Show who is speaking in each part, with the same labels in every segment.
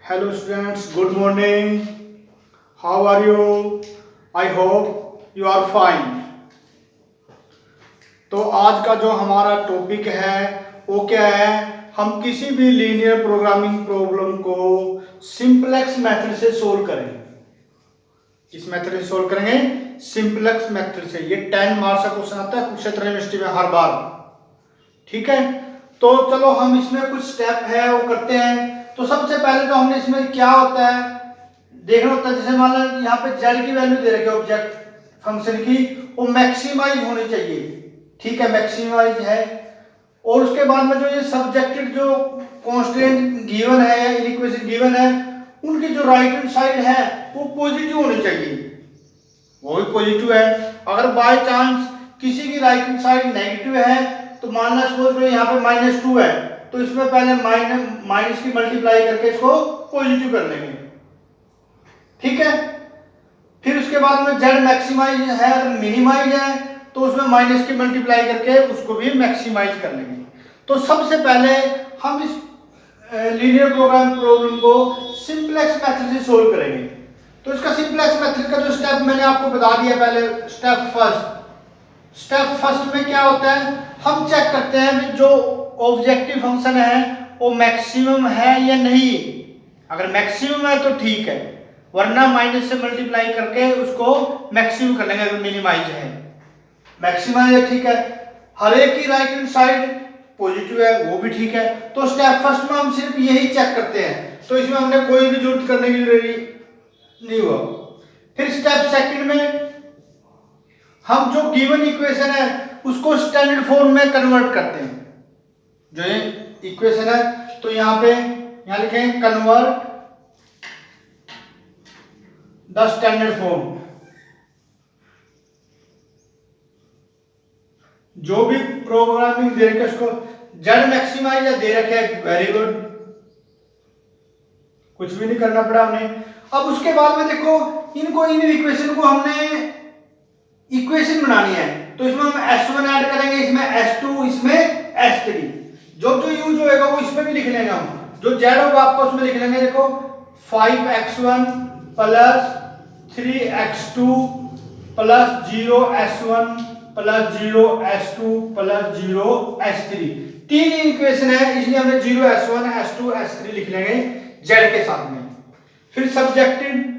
Speaker 1: Hello students, good morning. How are you? I hope you are fine. तो आज का जो हमारा टॉपिक है वो क्या है? हम किसी भी लीनियर प्रोग्रामिंग प्रॉब्लम को सिंपलेक्स मेथड से सोल्व करेंगे। किस मेथड से सोल्व करेंगे? सिंपलेक्स मेथड से। ये 10 मार्क्स का क्वेश्चन आता है कुरुक्षेत्र यूनिवर्सिटी में हर बार। ठीक है, तो चलो हम इसमें कुछ स्टेप है वो करते हैं। तो सबसे पहले तो हमने इसमें क्या होता है देखना होता है। जैसे मान लो यहाँ पे z की वैल्यू दे रखी है ऑब्जेक्ट फंक्शन की, वो मैक्सिमाइज होनी चाहिए। ठीक है, मैक्सिमाइज है। और उसके बाद में जो ये सब्जेक्टेड जो कांस्टेंट गिवन है या इक्वेशन गिवन है, उनकी जो राइट हैंड साइड है वो पॉजिटिव होनी चाहिए। वो भी पॉजिटिव है। अगर बाय चांस किसी की राइट हैंड साइड नेगेटिव है तो मानना सपोज यहाँ पे -2 है, तो इसमें पहले माइनस की मल्टीप्लाई करके इसको पॉजिटिव कर लेंगे। ठीक है, फिर उसके बाद में z मैक्सिमाइज है, अगर मिनिमाइज है तो उसमें माइनस की मल्टीप्लाई करके उसको भी मैक्सिमाइज कर लेंगे। तो सबसे पहले हम इस लीनियर प्रोग्राम प्रॉब्लम को सिंपलेक्स मेथड से सोल्व करेंगे। तो इसका सिंपलेक्स मेथड का जो स्टेप मैंने आपको बता दिया पहले, स्टेप फर्स्ट में क्या होता है, हम चेक करते हैं जो ऑब्जेक्टिव फंक्शन है वो मैक्सिमम है या नहीं। अगर मैक्सिमम है तो ठीक है, वरना माइनस से मल्टीप्लाई करके उसको मैक्सिमम कर लेंगे। अगर मिनिमाइज है, मैक्सिमम है ठीक है, हर एक की राइट हैंड साइड पॉजिटिव है वो भी ठीक है। तो स्टेप फर्स्ट में हम सिर्फ यही चेक करते हैं, तो इसमें हमने कोई भी जरूरत करने की जरूरत नहीं हुआ। फिर स्टेप सेकंड में हम जो गिवन इक्वेशन है उसको स्टैंडर्ड फॉर्म में कन्वर्ट करते हैं। जो ये इक्वेशन है तो यहाँ लिखेंगे कन्वर्ट द स्टैंडर्ड फॉर्म। जो भी प्रोग्रामिंग दे रखे उसको z मैक्सिमाइज दे रखे है, वेरी गुड, कुछ भी नहीं करना पड़ा हमें। अब उसके बाद में देखो इन इक्वेशन को हमने इक्वेशन बनानी है, तो इसमें हम s1 ऐड करेंगे, इसमें s2, इसमें s3। जो यूज होएगा वो इसमें भी लिख लेंगे हम, जो z होगा आपको उसमें लिख लेंगे। देखो 5x1 plus 3x2 plus 0s1 plus 0s2 plus 0s3। तीन इक्वेशन है, इसलिए हमने 0s1 s2 s3 लिख लेंगे z के साथ में। फिर subjected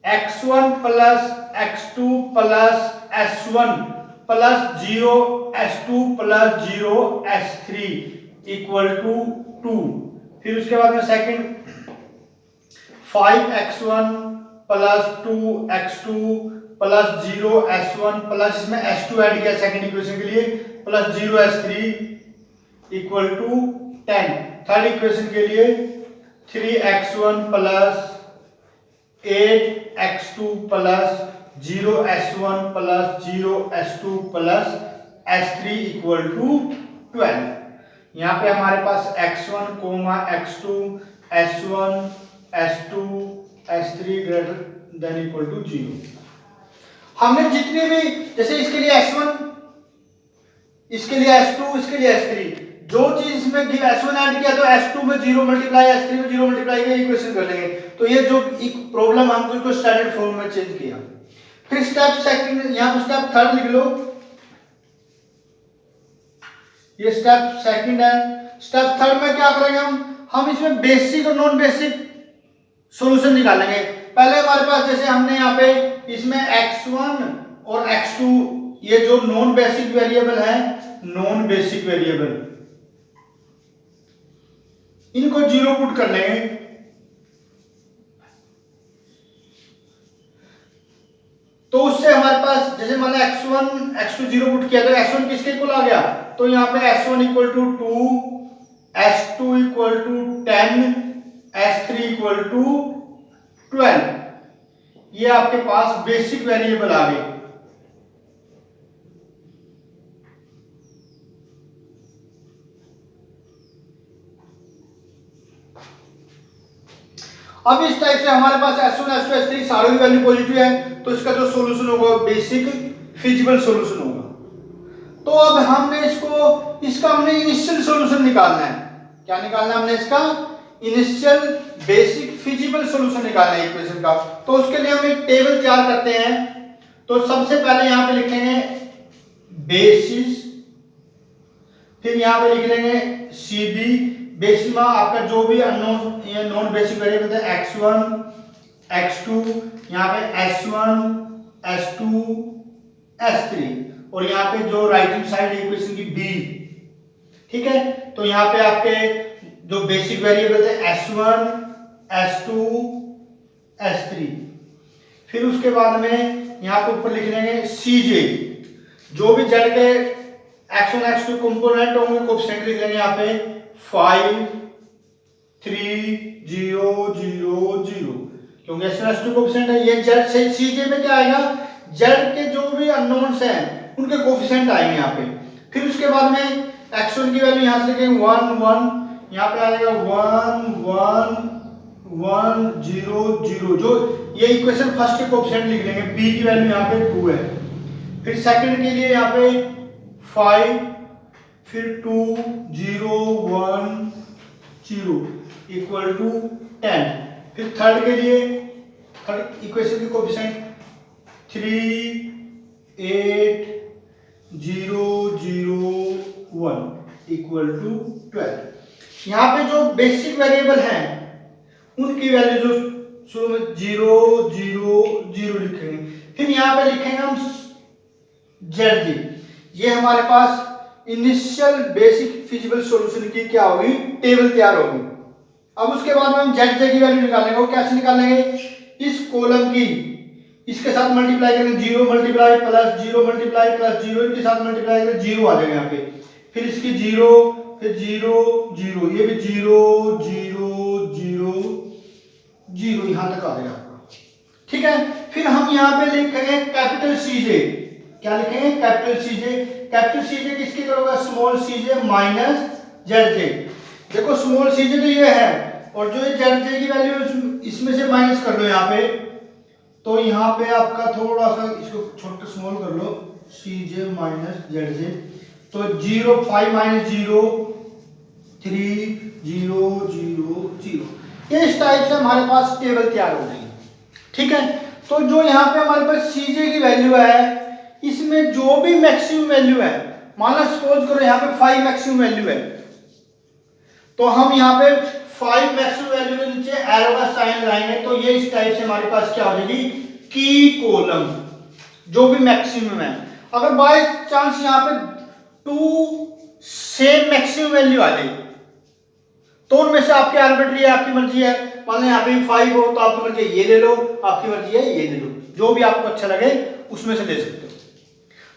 Speaker 1: x1 plus x2 plus s1 plus 0s2 plus 0s3 equal to 2। फिर उसके बाद में second 5x1 plus 2x2 plus 0s1 plus इसमें s2 ऐड किया सेकंड इक्वेशन के लिए, plus 0s3 equal to 10। Third equation के लिए 3x1 plus 8x2 plus 0s1 plus 0s2 plus s3 equal to 12। यहाँ पे हमारे पास x1, x2, s1, s2, s3 greater than equal to 0। हमने जितनी भी, जैसे इसके लिए s1, इसके लिए s2, इसके लिए s3, जो चीज इसमें s1 ऐड किया तो s2 में 0 मल्टीप्लाई, s3 में 0 मल्टीप्लाई का इक्वेशन कर लेंगे। तो ये जो एक प्रॉब्लम हमको इसको स्टैंडर्ड फॉर्म में चेंज किया। फिर स्टेप सेकंड, यहां पर स्टेप थर्ड लिख लो, ये स्टेप सेकंड है। स्टेप थर्ड में क्या करेंगे हम इसमें बेसिक और नॉन बेसिक सॉल्यूशन निकालेंगे। पहले हमारे पास जैसे हमने यहाँ पे इसमें x1 और x2, ये जो नॉन बेसिक वेरिएबल है, नॉन बेसिक वेरिएबल, इनको 0 पुट कर लेंगे। तो उससे हमारे पास जैसे मान लो x1 x2 0 पुट किया तो s1 किसके इक्वल आ गया, तो यहाँ पे s1 equal to 2, s2 equal to 10, s3 equal to 12। ये आपके पास बेसिक वेरिएबल आ गए। अब इस टाइप से हमारे पास s1 s2 s3 सारों की वैल्यू पॉजिटिव है, तो इसका जो सॉल्यूशन होगा बेसिक फिजिबल सॉल्यूशन होगा। तो अब हमने इसको इसका हमने इनिशियल सॉल्यूशन निकालना है। क्या निकालना है हमने इसका? इनिशियल बेसिक फिजिबल सॉल्यूशन निकालना है इक्वेशन का। तो उसके लिए हम एक टेबल तैयार करते हैं। तो सबसे पहले यहां पे लिखेंगे बेसिस, फिर यहां पे लिख लेंगे सीबी। बेसिस में आपका जो भी अननोन या नॉन बेसिक वेरिएबल है x1 x2, यहां पे s1 s2 s3, और यहां पे जो राइट हैंड साइड इक्वेशन की b, ठीक है। तो यहां पे आपके जो बेसिक वेरिएबल है s1 s2 s3, फिर उसके बाद में यहां पे ऊपर लिख लेंगे cj, जो भी z के x1 x2 कंपोनेंट होंगे कोएफिशिएंट लिख लेंगे यहां पे 5 3 0 0 0, क्योंकि x1 x2 कोएफिशिएंट है। ये z से cj में क्या आएगा? z के जो भी अननोन्स हैं उनके कोएफिशिएंट आएंगे यहाँ पे। फिर उसके बाद में x1 की वैल्यू यहाँ से लिखेंगे 1 1, यहाँ पे आएगा 1 1 1 0 0, जो ये इक्वेशन फर्स्ट के कोएफिशिएंट लिख लेंगे। b की वैल्यू यहाँ पे 2 है। फिर सेकंड के लिए यहाँ पे 5, फिर 2 0 1 0 इक्वल टू 10। फिर थर्ड के लिए थर्ड इक्वेशन के कोएफिशिएंट 3 8 0 0 1 इक्वल टू 12। यहाँ पे जो बेसिक वेरिएबल हैं उनकी वैल्यू जो शुरू में 0 0 0 लिखेंगे। फिर यहाँ पे लिखेंगे हम ZG। ये हमारे पास इनिशियल बेसिक फिजिबल सॉल्यूशन की क्या होगी? टेबल तैयार होगी। अब उसके बाद में हम ZJ की वैल्यू निकालेंगे। वो कैसे निकालेंगे? इस कॉलम की इसके साथ मल्टीप्लाई करेंगे, 0 मल्टीप्लाई प्लस 0 मल्टीप्लाई प्लस 0, इनके साथ मल्टीप्लाई करेंगे 0 आ जाएगा यहाँ पे। फिर इसकी 0, फिर 0 0, ये भी 0 0 0 0 यहां तक आ जाएगा आपका, ठीक है। फिर हम यहाँ पे लिखेंगे कैपिटल CJ। क्या लिखेंगे? Capital CJ। कैपिटल CJ किसकी करोगे? Small CJ minus ZJ। देखो स्मॉल CJ तो ये है, और जो ये ZJ की वैल्यू इसमें से माइनस कर लो यहाँ पे। तो यहाँ पे आपका थोड़ा सा इसको छोटा स्मॉल कर लो, CJ माइनस ZJ। तो 0 5 माइनस 0 3 0 0 0। इस टाइप से हमारे पास टेबल तैयार हो जाएगी, ठीक है। तो जो यहाँ पे हमारे पास CJ की वैल्यू है, इसमें जो भी मैक्सिमम वैल्यू है, मान लो सपोज करो यहाँ पे 5 मैक्सिमम वैल्यू है, तो हम यहाँ पे 5 मैक्सिमम वैल्यू के नीचे एरो का साइन लगाएंगे। तो ये इस टाइप से हमारे पास क्या हो जाएगी? की कॉलम, जो भी मैक्सिमम है। अगर बाय चांस यहाँ पे 2 सेम मैक्सिमम वैल्यू आ जाए, तो उनमें से आपकी आर्बिट्री है, आपकी मर्जी है। मान लो यहाँ पे 5 हो तो आपकी मर्जी है ये ले लो, आपकी मर्जी है ये ले लो, जो भी आपको अच्छा लगे उसमें से ले सकते हो।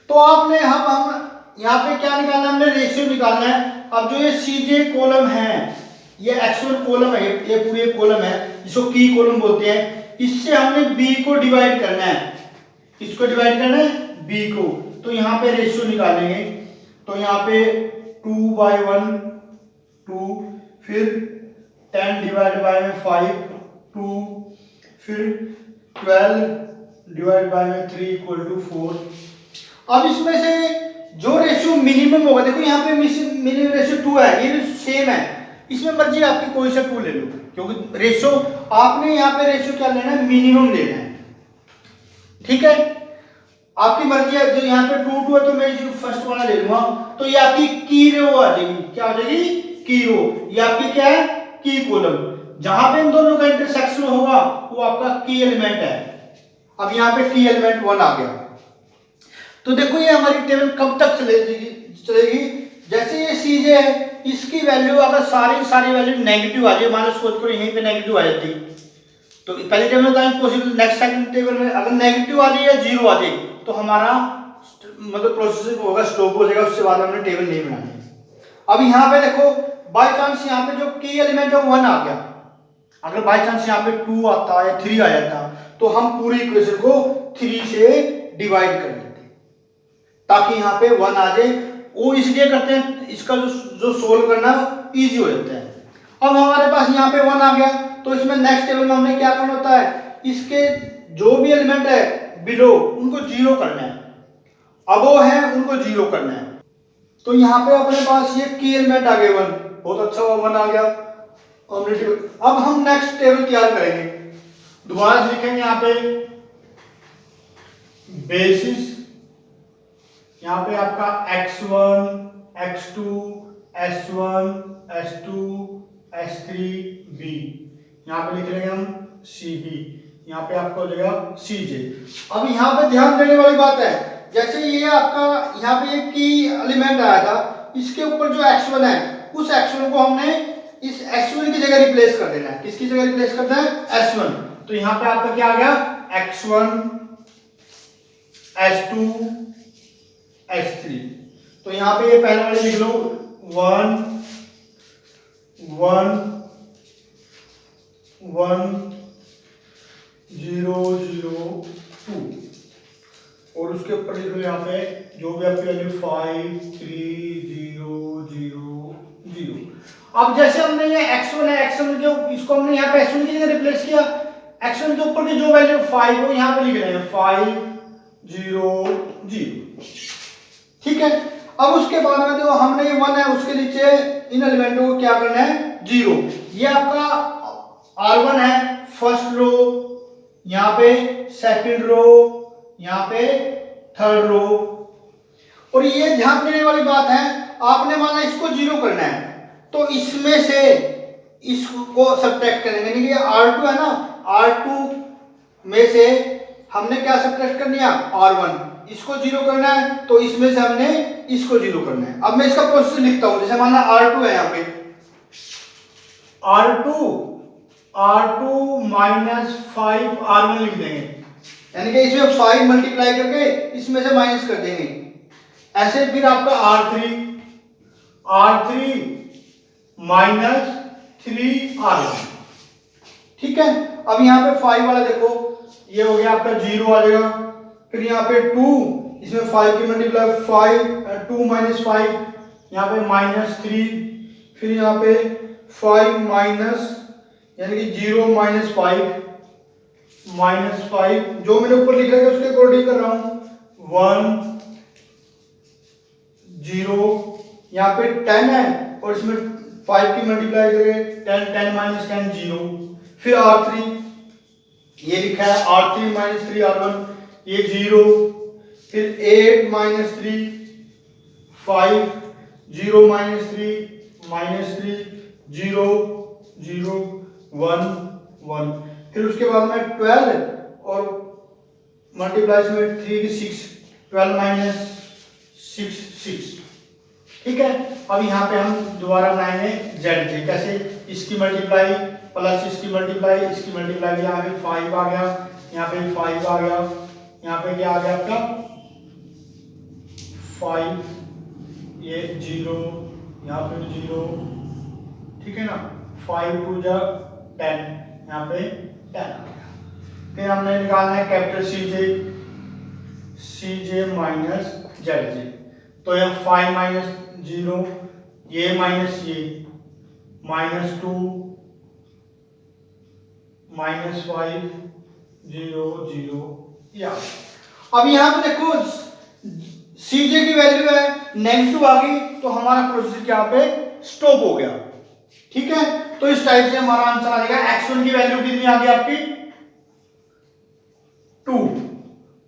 Speaker 1: तो आपने हम यहाँ पे क्या निकालना है? हमने रेशियो निकालना है। अब जो ये CJ कॉलम है, ये x1 कॉलम है, ये पूरी कॉलम है जिसको की कॉलम बोलते हैं। इससे हमने b को डिवाइड करना है। इसको डिवाइड करना है b को। तो यहाँ पे रेशियो निकालेंगे। तो यहाँ पे 2/1 2, फिर 10 डिवाइड बाय 5 2, फिर 12 डिवाइड बाय 3 इक्वल टू 4। अब इसमें से जो रेशियो मिनिमम होगा, देखो यहाँ पे मिनिमम रेशियो 2 है, ये सेम है, इसमें मर्जी आपकी कोई सा 2 ले लो, क्योंकि रेशियो आपने यहाँ पे रेशियो क्या लेना है? मिनिमम लेना है, ठीक है। आपकी मर्जी है। जो यहाँ पे 2 2 है तो मैं फर्स्ट वाला ले लूंगा। तो ये आपकी की रो आ जाएगी। क्या आ जाएगी? की रो। ये आपकी क्या है? की कॉलम। जहां पे इन दोनों का इंटरसेक्शन होगा वो आपका की एलिमेंट है। अब यहाँ पे की एलिमेंट 1 आ गया। तो देखो ये हमारी टेबल कब तक चलेगी? जैसे ये CJ है, इसकी वैल्यू अगर सारी वैल्यू नेगेटिव आ जाए, मान लो सोच करो यहीं पे नेगेटिव आ जाती, तो पहली टेबल में तो पॉसिबल, नेक्स्ट सेकंड टेबल में अगर नेगेटिव आ जाए या 0 आ जाए तो हमारा मतलब प्रोसेस होगा, स्टॉप हो जाएगा, उसके बाद हमने टेबल नहीं बनानी है। अब यहाँ पे देखो बाय चांस यहाँ पे जो की एलिमेंट है 1 आ गया, अगर बाय चांस यहाँ पे 2 आता या 3 आ जाता तो हम पूरी इक्वेशन को 3 से डिवाइड कर देते ताकि यहाँ पे 1 आ जाए। वो इसलिए करते हैं, इसका जो सोल्व करना इजी हो जाता है। अब हमारे पास यहाँ पे 1 आ गया, तो इसमें नेक्स्ट टेबल में हमने क्या करना होता है? इसके जो भी एलिमेंट है बिलो उनको 0 करना है, अबो है उनको 0 करना है। तो यहाँ पे अपने पास ये की एलिमेंट आ गए 1, बहुत अच्छा हुआ 1 आ गया। अब हम नेक्स्ट टेबल तैयार करेंगे, दोबारा से लिखेंगे यहाँ पे बेसिस, यहाँ पे आपका x1, x2, s1, s2, s3, b, यहाँ पे लिख लेंगे हम cb, यहाँ पे आपका हो जाएगा cj। अब यहाँ पे ध्यान देने वाली बात है, जैसे ये आपका यहाँ पे एक की एलिमेंट आया था, इसके ऊपर जो x1 है उस x1 को हमने इस s1 की जगह रिप्लेस कर देना है। किसकी जगह रिप्लेस करना है? s1। तो यहाँ पे आपका क्या आ गया? x1, s2, s3। तो यहाँ पे ये पहले वाले लिख लो 1 1 1 0 0 2 और उसके ऊपर लिख लो यहाँ पे जो भी आपकी वैल्यू 5 3 0 0 0। अब जैसे हमने ये x1 है, x1 के इसको हमने यहाँ पे x1 की जगह रिप्लेस किया, x1 के ऊपर की जो वैल्यू 5 वो यहाँ पे लिख रहे हैं 5 0 0। ठीक है। अब उसके बाद में जो हमने ये 1 है उसके नीचे इन एलिमेंटों को क्या करना है? 0। ये आपका R1 है फर्स्ट रो, यहाँ पे सेकंड रो, यहाँ पे थर्ड रो। और ये ध्यान देने वाली बात है, आपने माना इसको 0 करना है तो इसमें से इसको सब्ट्रैक्ट करेंगे, यानी कि R2 है ना, R2 में से हमने क्या सब्ट्रैक्ट कर दिया? R1। इसको 0 करना है तो इसमें से हमने इसको 0 करना है। अब मैं इसका प्रोसेस लिखता हूं, जैसे माना R2 है, यहाँ पे R2 माइनस 5 R1 लिख देंगे, यानी कि इसमें 5 मल्टीप्लाई करके इसमें से माइनस कर देंगे। ऐसे फिर आपका R3 माइनस 3 R1। ठीक है। अब यहाँ पे 5 वाला देखो, ये हो गया आपका 0 आ जाएगा। फिर यहाँ पे 2, इसमें 5 की मल्टीप्लाई 5 2 माइनस 5, यहाँ पे माइनस 3। फिर यहाँ पे 5 माइनस यानी कि 0 माइनस 5 जो मैंने ऊपर लिखा है उसके अकॉर्डिंग कर रहा हूं 1 0। यहाँ पे 10 है और इसमें 5 की मल्टीप्लाई करें 10 माइनस 10 0। फिर R3 ये लिखा है R3 माइनस 3 R1, ये 0। फिर 8 माइनस 3 5 0 माइनस 3 0 0 1 1। फिर उसके बाद में 12 और मल्टीप्लाई में 3 6 12 माइनस 6 6। ठीक है। अब यहाँ पे हम दोबारा बनाएंगे जेड जे, कैसे? इसकी मल्टीप्लाई प्लस इसकी मल्टीप्लाई, इसकी मल्टीप्लाई, यहाँ पे 5 आ गया, यहाँ पे 5 आ गया, यहाँ पे क्या आ गया आपका 5, ये 0, यहाँ पे 0। ठीक है ना। 5 2 जा 10, यहाँ पे 10 आ गया। फिर हमने निकालना है कैपिटल CJ माइनस ZJ। तो ये 5 माइनस 0, ये माइनस ये माइनस 2 माइनस 5 0 0 या। अब यहाँ पे देखो CJ की वैल्यू है नेगेटिव आ गई तो हमारा प्रोसेस यहाँ पे स्टॉप हो गया। ठीक है। तो इस टाइप से हमारा आंसर आ जाएगा। x1 की वैल्यू कितनी आ गई आपकी 2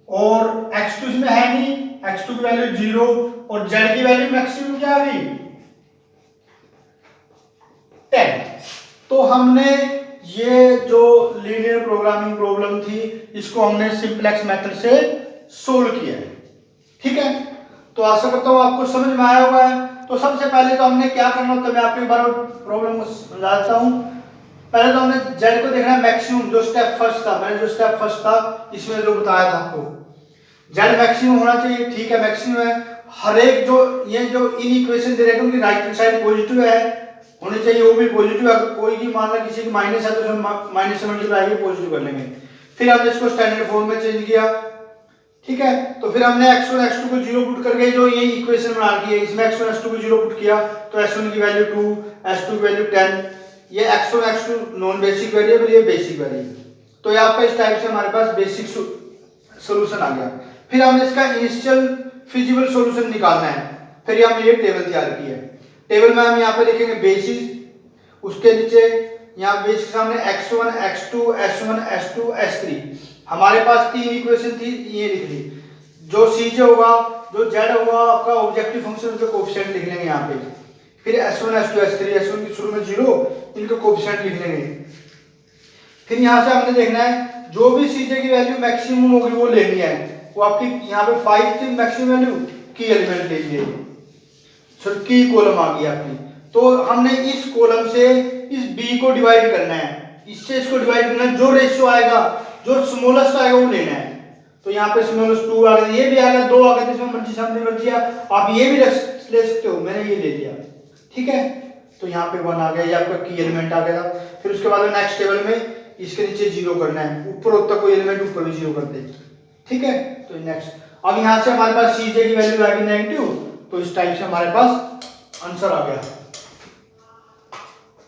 Speaker 1: और x2 इसमें है नहीं, x2 की वैल्यू 0 और z की वैल्यू मैक्सिमम क्या आ गई 10। तो हमने ये जो लीनियर प्रोग्रामिंग प्रॉब्लम थी इसको हमने सिंपलेक्स मेथड से सोल्व किया है। ठीक है। तो आशा करता हूं आपको समझ में आया होगा है। तो सबसे पहले तो हमने क्या करना था, मैं आपको एक बार प्रॉब्लम को समझाता हूं। पहले तो हमने z को देखना है मैक्सिमम, जो स्टेप फर्स्ट था, मैंने जो स्टेप फर्स्ट था इसमें जो बताया था आपको z मैक्सिमम होना चाहिए। ठीक है, मैक्सिमम है। हर एक जो ये जो इन इक्वेशन दे रहे हैं उनकी राइट हैंड साइड पॉजिटिव है होनी चाहिए, वो भी पॉजिटिव है। कोई की मान लो किसी की माइनस है तो उसमें माइनस से मल्टीप्लाई करके पॉजिटिव कर लेंगे। फिर हमने इसको स्टैंडर्ड फॉर्म में चेंज किया। ठीक है। तो फिर हमने x1 x2 को 0 पुट करके जो ये इक्वेशन बना रखी है इसमें x1 x2 को 0 पुट किया तो s1 की वैल्यू 2, s2 की वैल्यू 10। ये x1 x2 non basic variable, ये बेसिक वेरिएबल। तो ये आपका इस टाइप से हमारे पास बेसिक सॉल्यूशन आ गया। फिर हमने इसका इनिशियल फिजिबल सॉल्यूशन निकालना है। फिर हमने ये टेबल तैयार की है। टेबल में हम यहाँ पे लिखेंगे बेसिस, उसके नीचे यहाँ बेसिस सामने x1, x2, s1, s2, s3। हमारे पास 3 इक्वेशन थी, ये लिख ली। जो cj होगा, जो z होगा आपका ऑब्जेक्टिव फंक्शन, उसके कोएफिशिएंट लिख लेंगे यहाँ पे। फिर s1, s2, s3, s1 की शुरू में 0, इनके कोएफिशिएंट लिख लेंगे। फिर यहाँ से हमने देखना है जो भी cj की वैल्यू मैक्सिमम होगी वो लेनी है। वो आपकी यहाँ पे 5 थी मैक्सिमम वैल्यू, की एलिमेंट ले लिए, सर की कॉलम आ गई आपकी। तो हमने इस कॉलम से इस b को डिवाइड करना है, इससे इसको डिवाइड करना है। जो रेशियो आएगा, जो स्मॉलेस्ट आएगा वो लेना है। तो यहाँ पे स्मॉलेस्ट 2 आ गया, ये भी आ गया, 2 आ गया, इसमें मर्जी से अपनी मर्जी है, आप ये भी ले सकते हो, मैंने ये ले लिया, ठीक है। तो यहाँ पे 1 आ गया, ये आपका की एलिमेंट आ गया। फिर उसके बाद नेक्स्ट टेबल में इसके नीचे 0 करना है, ऊपर होता कोई एलिमेंट ऊपर भी 0 कर दे, ठीक है। तो नेक्स्ट, अब यहाँ से हमारे पास cj की वैल्यू आ गई नेगेटिव, तो इस टाइप से हमारे पास आंसर आ गया।